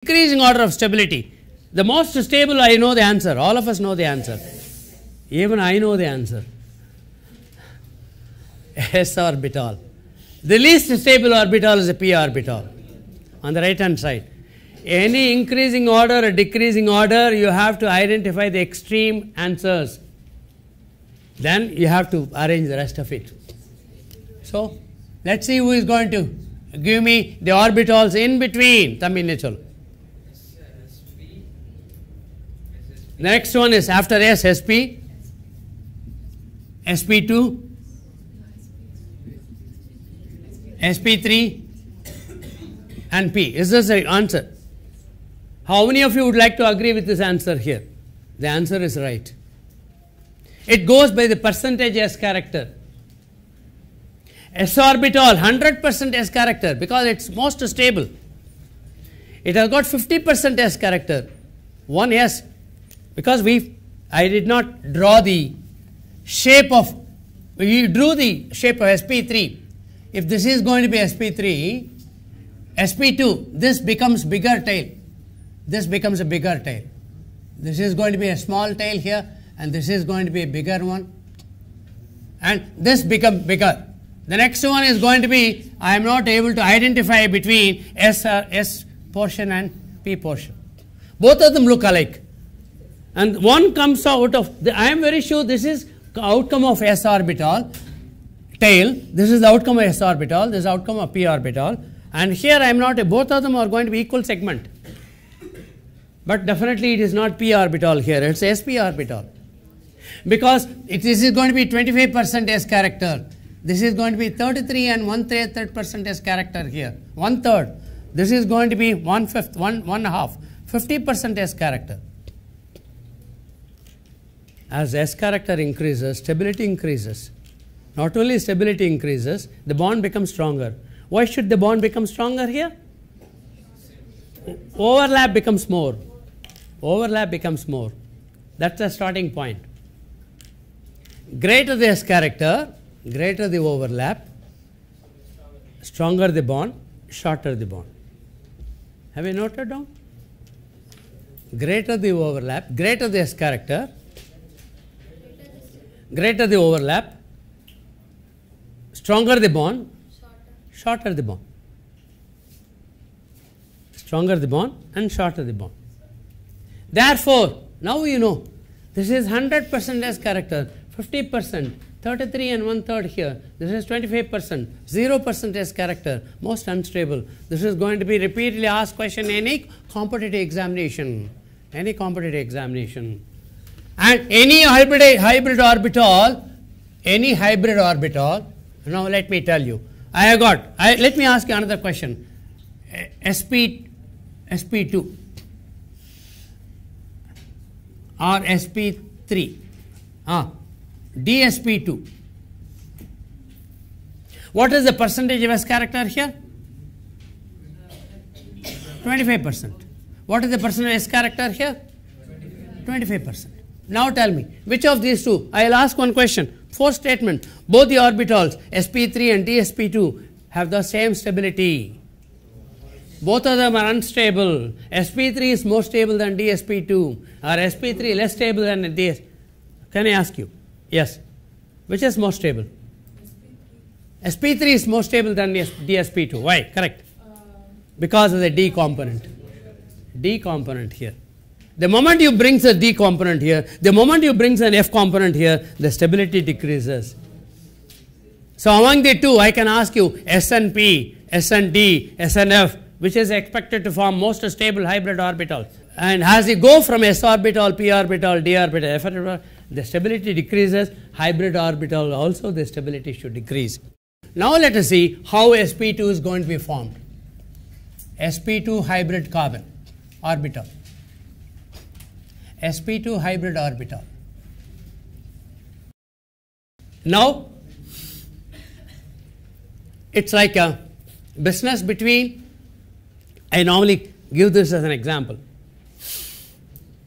Increasing order of stability. The most stable, I know the answer. All of us know the answer. Even I know the answer. S orbital. The least stable orbital is a p orbital on the right hand side. Any increasing order or decreasing order, you have to identify the extreme answers. Then you have to arrange the rest of it. So, let's see who is going to give me the orbitals in between. The next one is after S, SP, SP2, SP3 and P. Is this the answer? How many of you would like to agree with this answer here? The answer is right. It goes by the percentage S character. S orbital, 100% S character because it's most stable. It has got 50% S character. One S, because I did not draw the shape of, we drew the shape of SP3. If this is going to be SP3, SP2, this becomes bigger tail. This becomes a bigger tail. This is going to be a small tail here, and this is going to be a bigger one. And this becomes bigger. The next one is going to be, I am not able to identify between S portion and P portion. Both of them look alike. And one comes out of, I am very sure this is the outcome of S orbital, tail. This is the outcome of S orbital, this is the outcome of P orbital. And here I am not, both of them are going to be equal segment. But definitely it is not P orbital here, it is SP orbital. Because this is going to be 25% S character. This is going to be 33 and 1/3% S character here. 1/3. This is going to be 1/5, 1/2. 50% S character. As S character increases, stability increases. Not only stability increases, the bond becomes stronger. Why should the bond become stronger here? Overlap becomes more. Overlap becomes more. That's the starting point. Greater the S character, greater the overlap, stronger the bond, shorter the bond. Have you noted down? Greater the overlap, greater the S character, greater the overlap, stronger the bond, shorter the bond. Stronger the bond and shorter the bond. Therefore, now you know, this is 100% S character, 50%, 33 and 1/3 here. This is 25%, 0% S character, most unstable. This is going to be repeatedly asked question in any competitive examination. Any competitive examination. And any hybrid orbital, now let me tell you, let me ask you another question. SP2 or SP3, DSP2. What is the percentage of S character here? 25%. What is the percentage of S character here? 25%. Now tell me, which of these two? I will ask one question. Fourth statement, both the orbitals SP3 and DSP2 have the same stability. Both of them are unstable. SP3 is more stable than DSP2, or SP3 less stable than DS. Can I ask you? Yes. Which is more stable? SP3 is more stable than DSP2. Why? Correct. Because of the D component. D component here. The moment you bring a D component here, the moment you bring an F component here, the stability decreases. So among the two, I can ask you S and P, S and D, S and F, which is expected to form most stable hybrid orbital. And as you go from S orbital, P orbital, D orbital, F orbital, the stability decreases. Hybrid orbital also the stability should decrease. Now let us see how SP2 is going to be formed. SP2 hybrid carbon orbital. SP2 hybrid orbital. Now, it's like a business between, I normally give this as an example,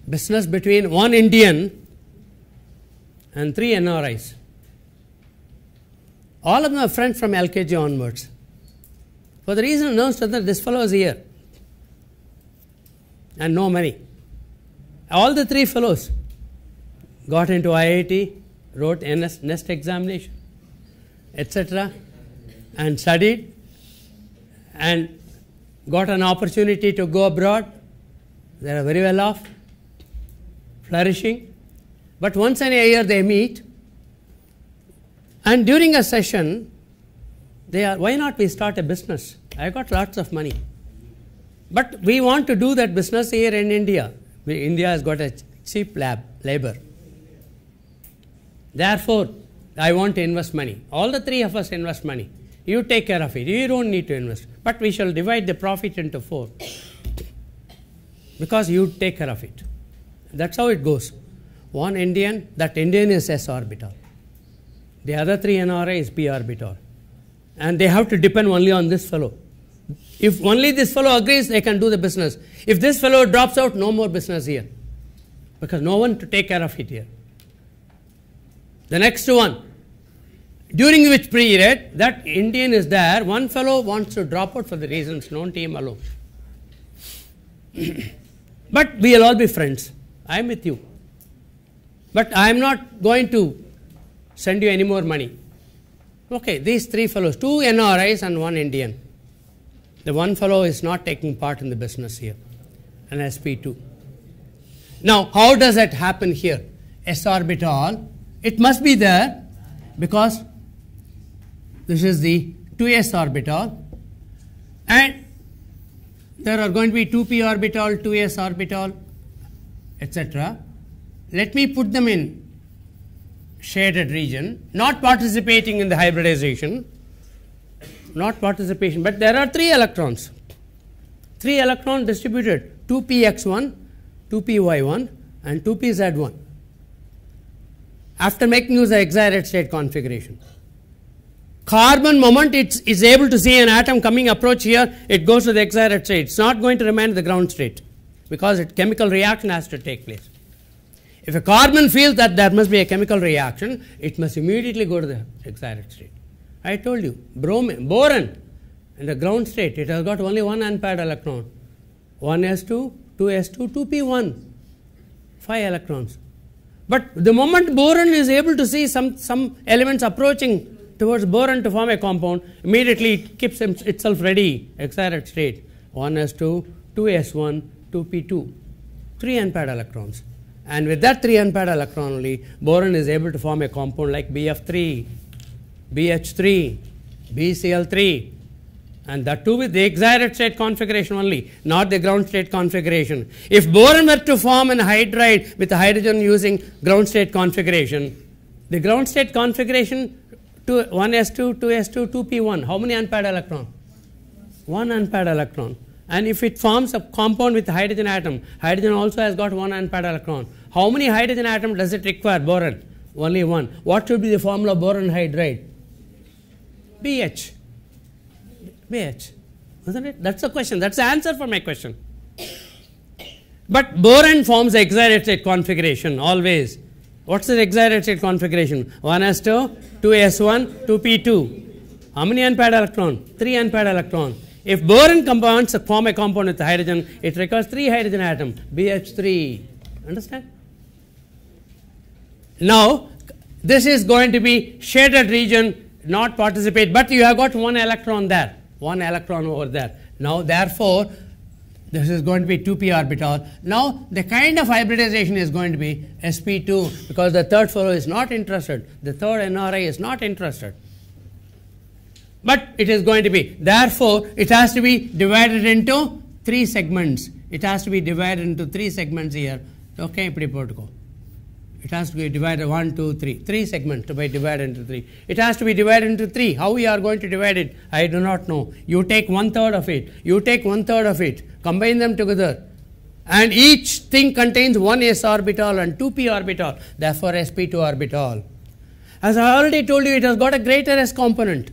business between one Indian and 3 NRIs. All of them are friends from LKG onwards. For the reason announced that this fellow is here. and no money. All the three fellows got into IIT, wrote NEST examination, etc., and studied and got an opportunity to go abroad. They are very well off, flourishing. But once in a year they meet, and during a session, they are, why not we start a business? I got lots of money. But we want to do that business here in India. India has got a cheap labor. Therefore, I want to invest money. All the three of us invest money. You take care of it. You don't need to invest. But we shall divide the profit into 4. Because you take care of it. That's how it goes. One Indian, that Indian is S orbital. The other 3 NRI is P orbital. And they have to depend only on this fellow. If only this fellow agrees, they can do the business. If this fellow drops out, no more business here. Because no one to take care of it here. The next one, during which period that Indian is there, one fellow wants to drop out for the reasons known to him alone. But we will all be friends. I am with you. But I am not going to send you any more money. Okay, these 3 fellows, 2 NRIs and 1 Indian. The one fellow is not taking part in the business here, an SP2. Now, how does that happen here? S orbital, it must be there because this is the 2s orbital, and there are going to be 2p orbital, 2s orbital, etc. Let me put them in shaded region, not participating in the hybridization, not participation, but there are 3 electrons. 3 electrons distributed, 2px1, 2py1 and 2pz1. After making use of excited state configuration. Carbon moment it is able to see an atom coming approach here, it goes to the excited state. It's not going to remain in the ground state because a chemical reaction has to take place. If a carbon feels that there must be a chemical reaction, it must immediately go to the excited state. I told you, boron in the ground state, it has got only 1 unpaired electron. 1s2, 2s2, 2p1, 5 electrons. But the moment boron is able to see some elements approaching towards boron to form a compound, immediately it keeps itself ready, excited state. 1s2, 2s1, 2p2, 3 unpaired electrons. And with that 3 unpaired electron only, boron is able to form a compound like BF3, BH3, BCl3, and that too with the excited state configuration only, not the ground state configuration. If boron were to form an hydride with hydrogen using ground state configuration, the ground state configuration to 1s2, 2s2, 2p1, how many unpaired electron? 1 unpaired electron. And if it forms a compound with hydrogen atom, hydrogen also has got 1 unpaired electron. How many hydrogen atoms does it require, boron? Only 1. What should be the formula of boron hydride? BH. BH. Isn't it? That's the question. That's the answer for my question. But boron forms the excited state configuration always. What's the excited state configuration? 1s2, 2s1, 2p2. How many unpaired electron? 3 unpaired electron. If boron compounds form a compound with hydrogen, it requires 3 hydrogen atoms, BH3. Understand? Now, this is going to be shaded region, not participate, but you have got 1 electron there, 1 electron over there. Now, therefore, this is going to be 2p orbital. Now, the kind of hybridization is going to be sp2 because the third fellow is not interested. The third NRI is not interested. But it is going to be. Therefore, it has to be divided into 3 segments. It has to be divided into 3 segments here. Okay, it has to be divided 1, 2, 3. 3 segments to be divided into 3. It has to be divided into 3. How we are going to divide it, I do not know. You take 1/3 of it. You take 1/3 of it. Combine them together. And each thing contains 1 s orbital and 2p orbital. Therefore, sp2 orbital. As I already told you, it has got a greater s component.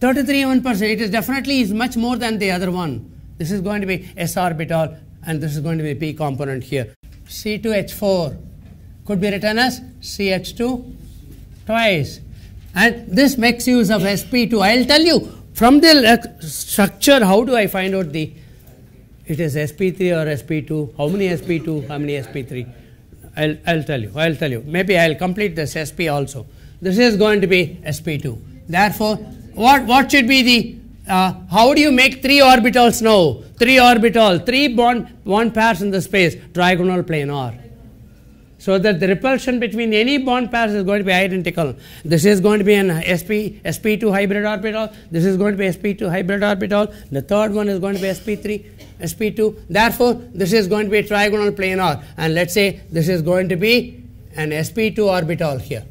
33%. It is definitely is much more than the other one. This is going to be s orbital and this is going to be p component here. C2H4 could be written as CH2 twice. And this makes use of sp2. I will tell you from the structure how do I find out the it is sp3 or sp2. How many sp2? How many sp3? I'll tell you. Maybe I'll complete this sp also. This is going to be sp2. Therefore, what should be the how do you make 3 orbitals now? 3 bond pairs in the space, trigonal planar. So that the repulsion between any bond pairs is going to be identical. This is going to be an sp2 hybrid orbital. This is going to be sp2 hybrid orbital. The third one is going to be sp3, sp2. Therefore, this is going to be a trigonal planar. And let's say this is going to be an sp2 orbital here.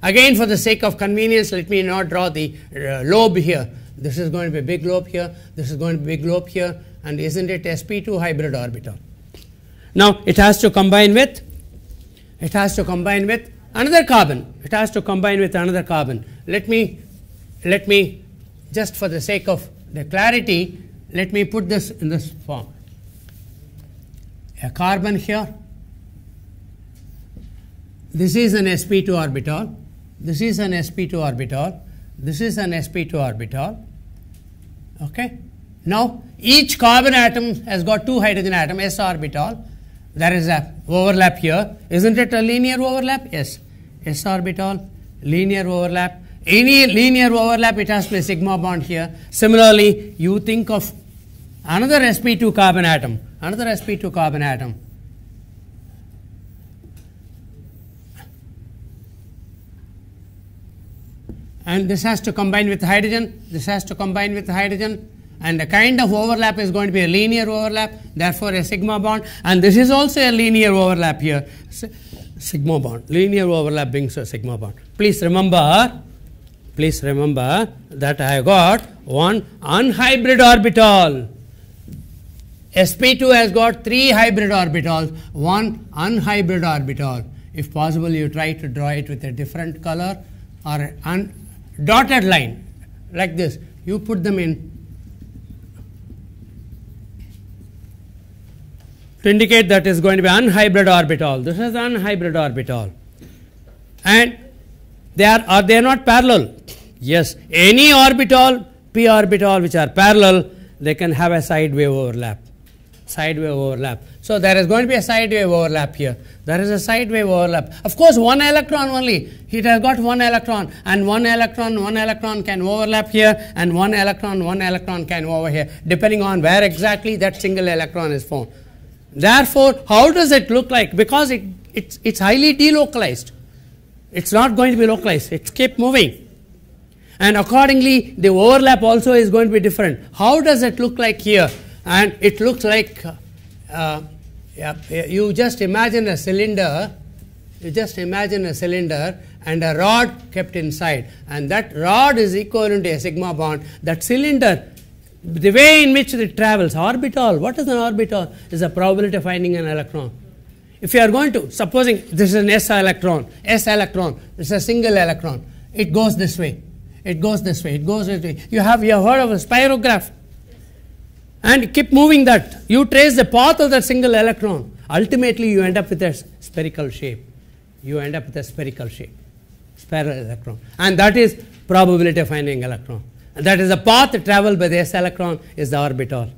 Again, for the sake of convenience, let me not draw the lobe here. This is going to be a big lobe here. This is going to be a big lobe here. And isn't it sp2 hybrid orbital? Now, it has to combine with another carbon. It has to combine with another carbon. Let me just for the sake of the clarity, let me put this in this form. A carbon here. This is an sp2 orbital. This is an sp2 orbital. This is an sp2 orbital. Okay. Now, each carbon atom has got 2 hydrogen atoms, s orbital. There is a overlap here. Isn't it a linear overlap? Yes. S orbital, linear overlap. Any linear overlap, it has to be a sigma bond here. Similarly, you think of another sp2 carbon atom. And this has to combine with hydrogen. And the kind of overlap is going to be a linear overlap, therefore a sigma bond. And this is also a linear overlap here. Sigma bond. Linear overlap brings a sigma bond. Please remember that I got one unhybrid orbital. sp2 has got 3 hybrid orbitals, 1 unhybrid orbital. If possible, you try to draw it with a different color or a dotted line like this. You put them in to indicate that is going to be unhybrid orbital. This is unhybrid orbital. And they are not parallel? Yes. Any orbital, p orbital, which are parallel, they can have a side wave overlap. So there is going to be a side wave overlap here. Of course, 1 electron only. It has got 1 electron, and 1 electron can overlap here, and 1 electron can over here, depending on where exactly that single electron is found. Therefore, how does it look like? Because it's highly delocalized. It's not going to be localized. It keeps moving. And accordingly, the overlap also is going to be different. How does it look like here? And it looks like, you just imagine a cylinder. And a rod kept inside. And that rod is equivalent to a sigma bond. That cylinder, the way in which it travels, orbital. What is an orbital? Is a probability of finding an electron. If you are going to, supposing this is an s electron, this is a single electron. It goes this way. You have heard of a spirograph. And keep moving that. You trace the path of that single electron. Ultimately, you end up with a spherical shape. Spiral electron. And that is probability of finding electron. And that is the path traveled by the s electron is the orbital.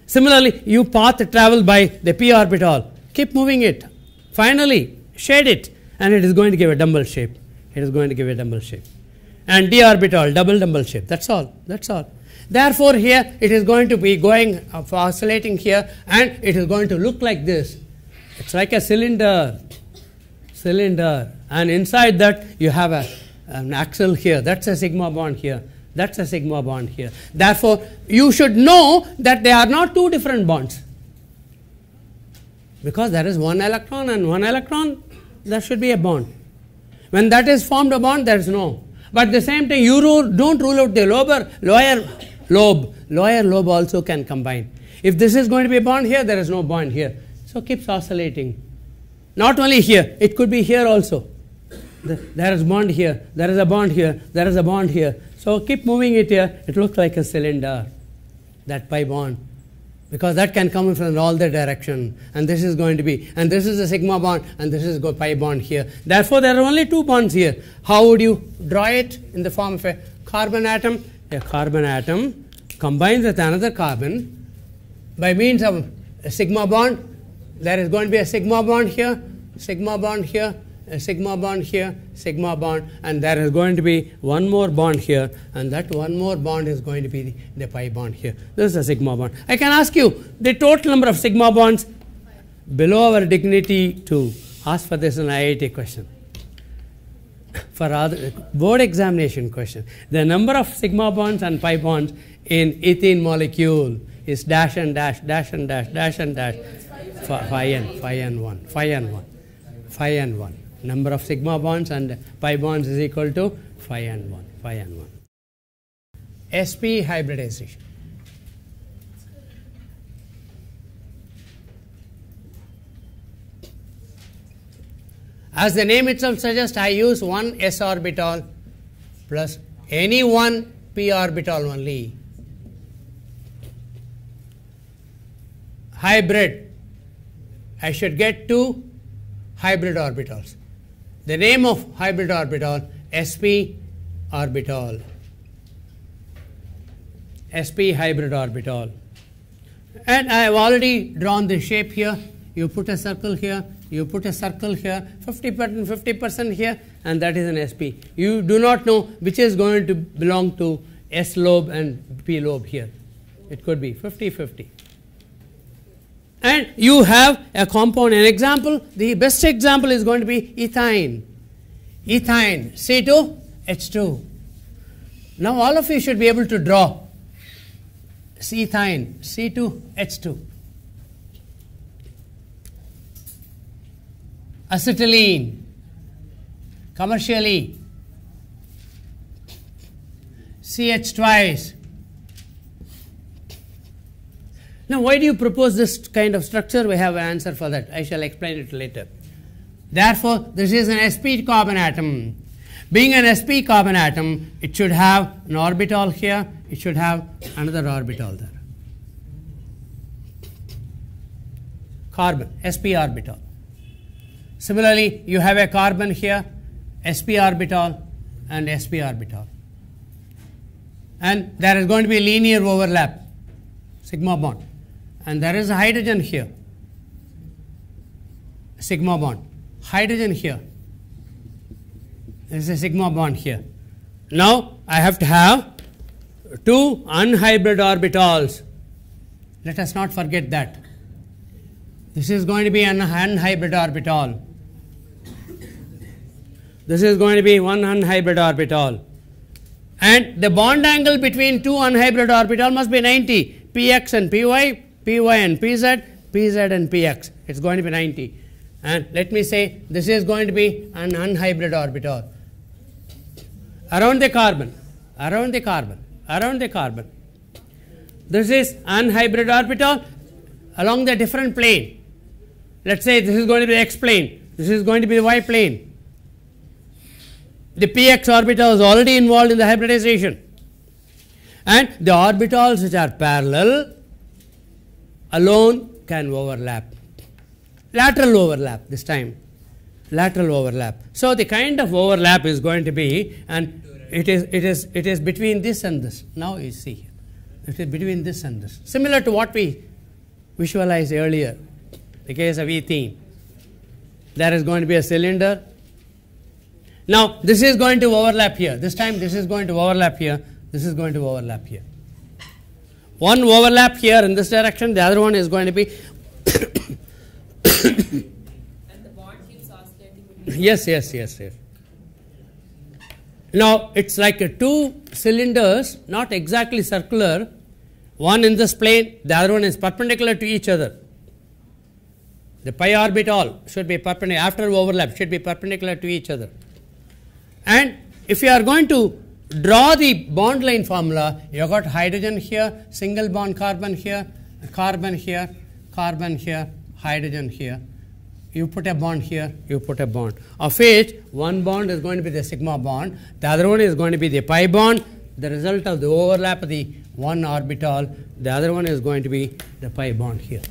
Similarly, you path traveled by the p orbital. Keep moving it. Finally, shade it. And it is going to give a dumbbell shape. And d orbital, double dumbbell shape. That's all. Therefore, here it is going to be going oscillating here, and it is going to look like this. It's like a cylinder. And inside that you have an axle here. That's a sigma bond here. Therefore, you should know that they are not 2 different bonds. Because there is 1 electron and 1 electron, there should be a bond. When that is formed a bond, there is no. But at the same time, you don't rule out the lower lobe also can combine. If this is going to be a bond here, there is no bond here. So keeps oscillating. Not only here, it could be here also. There is bond here, there is a bond here, there is a bond here. So keep moving it here, it looks like a cylinder, that pi bond. Because that can come from all the direction. And this is going to be, and this is a sigma bond, and this is pi bond here. Therefore, there are only 2 bonds here. How would you draw it? In the form of a carbon atom. A carbon atom combines with another carbon, by means of a sigma bond. There is going to be a sigma bond here, sigma bond here, a sigma bond here, sigma bond, and there is going to be one more bond here, and that one more bond is going to be the pi bond here. This is a sigma bond. I can ask you the total number of sigma bonds. Below our dignity to ask for this in IIT question. For other board examination question, the number of sigma bonds and pi bonds in ethene molecule is dash and dash, dash and dash, dash and dash, phi n 1. Number of sigma bonds and pi bonds is equal to phi n 1. sp hybridization. As the name itself suggests, I use one s orbital plus any one p orbital only. Hybrid, I should get two hybrid orbitals. The name of hybrid orbital, sp orbital, sp hybrid orbital. And I have already drawn the shape here. You put a circle here, you put a circle here, 50% here, and that is an sp. You do not know which is going to belong to s lobe and p lobe here. It could be 50-50. And you have a compound. An example, the best example is going to be ethine. Ethine, C2H2. Now all of you should be able to draw ethine, C2H2. Acetylene, commercially, CH twice. Now, why do you propose this kind of structure? We have an answer for that. I shall explain it later. Therefore, this is an sp carbon atom. Being an sp carbon atom, it should have an orbital here, it should have another orbital there. Carbon, sp orbital. Similarly, you have a carbon here, sp orbital and sp orbital. And there is going to be linear overlap, sigma bond. And there is a hydrogen here, sigma bond. Hydrogen here, there is a sigma bond here. Now, I have to have two unhybrid orbitals. Let us not forget that. This is going to be an unhybrid orbital. This is going to be one unhybrid orbital. And the bond angle between two unhybrid orbital must be 90. Px and py, py and pz, pz and px. It's going to be 90. And let me say this is going to be an unhybrid orbital. Around the carbon, around the carbon, around the carbon. This is unhybrid orbital along the different plane. Let's say this is going to be the x plane, this is going to be the y plane. The px orbital is already involved in the hybridization. And the orbitals which are parallel alone can overlap. Lateral overlap this time. Lateral overlap. So the kind of overlap is going to be, and it is between this and this. Now you see, it is between this and this. Similar to what we visualized earlier, the case of ethene. There is going to be a cylinder. Now this is going to overlap here. This time this is going to overlap here. This is going to overlap here. One overlap here in this direction. The other one is going to be. And the bond keeps oscillating. Yes. Now it's like two cylinders, not exactly circular. One in this plane, the other one is perpendicular to each other. The pi orbital should be perpendicular, after overlap should be perpendicular to each other. And if you are going to draw the bond line formula, you have got hydrogen here, single bond carbon here, carbon here, carbon here, hydrogen here. You put a bond here, you put a bond. Of which one bond is going to be the sigma bond, the other one is going to be the pi bond. The result of the overlap of the one orbital, the other one is going to be the pi bond here.